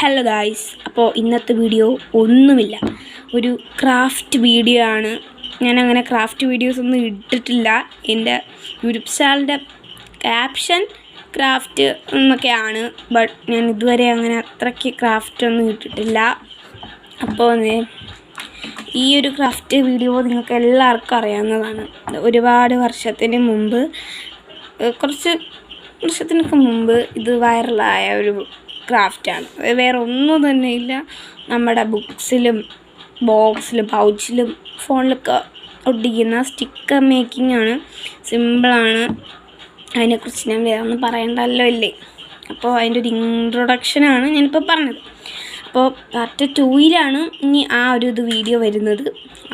Hello guys, അപ്പോൾ ഇന്നത്തെ video ഒന്നുമില്ല, ഒരു ക്രാഫ്റ്റ് വീഡിയോ ആണ്. ഞാനങ്ങനെ ക്രാഫ്റ്റ് വീഡിയോസ് ഒന്നും ഇട്ടിട്ടില്ല. എൻ്റെ യൂട്യൂബ് ചാനലിൻ്റെ ക്യാപ്ഷൻ ക്രാഫ്റ്റ് എന്നൊക്കെയാണ്, ബട്ട് ഞാൻ ഇതുവരെ അങ്ങനെ അത്രയ്ക്ക് ക്രാഫ്റ്റ് ഒന്നും ഇട്ടിട്ടില്ല. അപ്പോൾ ഈ ഒരു ക്രാഫ്റ്റ് വീഡിയോ നിങ്ങൾക്ക് എല്ലാവർക്കും അറിയാവുന്നതാണ്. ഒരുപാട് വർഷത്തിന് മുമ്പ്, കുറച്ച് വർഷത്തിനൊക്കെ മുമ്പ് ഇത് വൈറലായ ഒരു ക്രാഫ്റ്റാണ്. വേറെ ഒന്നും തന്നെ ഇല്ല. നമ്മുടെ ബുക്സിലും ബോക്സിലും പൗച്ചിലും ഫോണിലൊക്കെ ഒട്ടിക്കുന്ന സ്റ്റിക്കർ മേക്കിംഗ് ആണ്. സിമ്പിളാണ്. അതിനെക്കുറിച്ച് ഞാൻ വേറെ ഒന്നും പറയണ്ടല്ലോ അല്ലേ. അപ്പോൾ അതിൻ്റെ ഒരു ഇൻട്രൊഡക്ഷനാണ് ഞാനിപ്പോൾ പറഞ്ഞത്. അപ്പോൾ പാർട്ട് 2 ഇനി ആ ഒരു വീഡിയോ വരുന്നത്.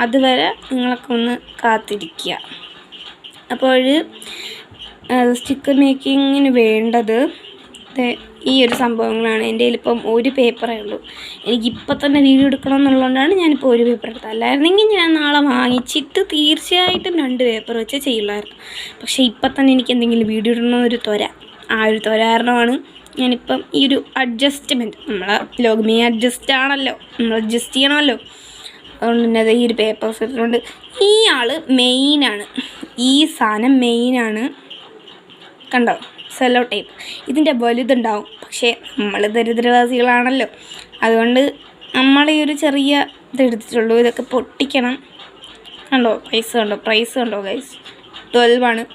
അതുവരെ നിങ്ങളൊക്കെ ഒന്ന് കാത്തിരിക്കുക. അപ്പോൾ സ്റ്റിക്കർ മേക്കിങ്ങിന് വേണ്ടത് ഈ ഒരു സംഭവങ്ങളാണ്. എൻ്റെ കയ്യിലിപ്പം ഒരു പേപ്പറേ ഉള്ളൂ. എനിക്കിപ്പോൾ തന്നെ വീഡിയോ എടുക്കണം എന്നുള്ളതുകൊണ്ടാണ് ഞാനിപ്പോൾ ഒരു പേപ്പർ എടുത്തത്. അല്ലായിരുന്നെങ്കിൽ ഞാൻ നാളെ വാങ്ങിച്ചിട്ട് തീർച്ചയായിട്ടും 2 പേപ്പർ വെച്ച് ചെയ്യുള്ളായിരുന്നു. പക്ഷേ ഇപ്പം തന്നെ എനിക്ക് എന്തെങ്കിലും വീഡിയോ ഇടണമെന്നൊരു ആ ഒരു ത്വര കാരണമാണ് ഞാനിപ്പം ഈ ഒരു അഡ്ജസ്റ്റ്മെൻറ്റ്, നമ്മളെ ലോകമേ അഡ്ജസ്റ്റ് ആണല്ലോ, നമ്മൾ അഡ്ജസ്റ്റ് ചെയ്യണമല്ലോ. അതുകൊണ്ട് തന്നെ ഈ ഒരു പേപ്പേഴ്സ് എടുത്തുകൊണ്ട് ഈ ആൾ മെയിനാണ്. ഈ സാധനം മെയിനാണ്. കണ്ടോ, സെല്ലോ ടേപ്പ്. ഇതിൻ്റെ വലുതുണ്ടാവും, പക്ഷേ നമ്മൾ ദരിദ്രവാസികളാണല്ലോ, അതുകൊണ്ട് നമ്മൾ ഈ ഒരു ചെറിയ ഇതെടുത്തിട്ടുള്ളൂ. ഇതൊക്കെ പൊട്ടിക്കണം. കണ്ടോ പ്രൈസ് കണ്ടോ ഗൈസ്, 12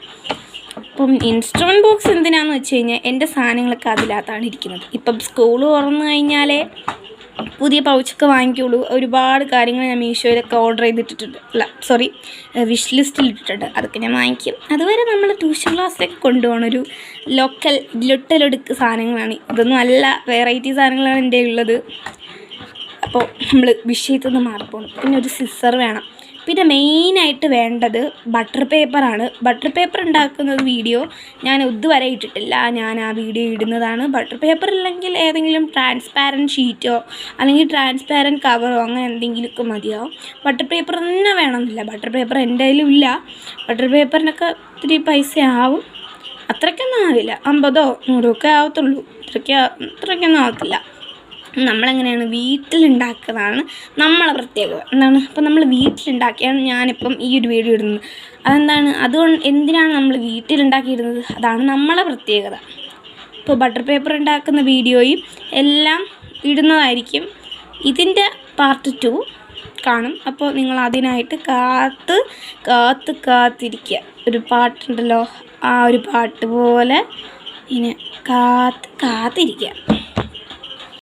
അപ്പം ഇൻസ്ട്രുമെൻറ്റ് ബോക്സ് എന്തിനാണെന്ന് വെച്ച് കഴിഞ്ഞാൽ എൻ്റെ സാധനങ്ങളൊക്കെ അതിനകത്താണ് ഇരിക്കുന്നത്. ഇപ്പം സ്കൂൾ തുറന്നു കഴിഞ്ഞാലേ പുതിയ പൗച്ചൊക്കെ വാങ്ങിക്കുള്ളൂ. ഒരുപാട് കാര്യങ്ങൾ ഞാൻ മീഷോയിലൊക്കെ ഓർഡർ ചെയ്തിട്ടിട്ടുണ്ട്, വിഷ് ലിസ്റ്റിൽ ഇട്ടിട്ടുണ്ട്. അതൊക്കെ ഞാൻ വാങ്ങിക്കും. അതുവരെ നമ്മൾ ട്യൂഷൻ ക്ലാസ്സിലൊക്കെ കൊണ്ടുപോകണം. ഒരു ലൊട്ടലൊടുക്ക് സാധനങ്ങളാണ്. ഇതൊന്നും അല്ല, വെറൈറ്റി സാധനങ്ങളാണ് എൻ്റെ ഉള്ളത്. അപ്പോൾ നമ്മൾ വിഷയത്തിൽ നിന്ന് മാറിപ്പോകണം. പിന്നെ ഒരു സിസർ വേണം. പിന്നെ മെയിനായിട്ട് വേണ്ടത് ബട്ടർ പേപ്പറാണ്. ബട്ടർ പേപ്പർ ഉണ്ടാക്കുന്ന വീഡിയോ ഞാൻ ഇതുവരെ ഇട്ടിട്ടില്ല. ഞാൻ ആ വീഡിയോ ഇടുന്നതാണ്. ബട്ടർ പേപ്പർ ഇല്ലെങ്കിൽ ഏതെങ്കിലും ട്രാൻസ്പാരൻറ്റ് ഷീറ്റോ അല്ലെങ്കിൽ ട്രാൻസ്പാരൻറ്റ് കവറോ അങ്ങനെ എന്തെങ്കിലുമൊക്കെ മതിയാവും. ബട്ടർ പേപ്പർ തന്നെ വേണമെന്നില്ല. ബട്ടർ പേപ്പർ എൻ്റെ കയ്യിലും ഇല്ല. ബട്ടർ പേപ്പറിനൊക്കെ ഒത്തിരി പൈസ ആവും. അത്രയ്ക്കൊന്നും ആവില്ല, 50 or 100 ആവത്തുള്ളൂ. അത്രയ്ക്കൊന്നും ആവത്തില്ല. നമ്മളെങ്ങനെയാണ് വീട്ടിലുണ്ടാക്കുന്നതാണ് നമ്മളെ പ്രത്യേകത. അപ്പോൾ നമ്മൾ വീട്ടിലുണ്ടാക്കിയാണ് ഞാനിപ്പം ഈ ഒരു വീഡിയോ ഇടുന്നത്. എന്തിനാണ് നമ്മൾ വീട്ടിലുണ്ടാക്കിയിടുന്നത്? അതാണ് നമ്മളെ പ്രത്യേകത. ഇപ്പോൾ ബട്ടർ പേപ്പർ ഉണ്ടാക്കുന്ന വീഡിയോയും എല്ലാം ഇടുന്നതായിരിക്കും. ഇതിൻ്റെ പാർട്ട് 2 കാണും. അപ്പോൾ നിങ്ങൾ അതിനായിട്ട് കാത്തിരിക്കുക. ഒരു പാട്ടുണ്ടല്ലോ, ആ ഒരു പാട്ട് പോലെ ഇങ്ങനെ കാത്തിരിക്കുക.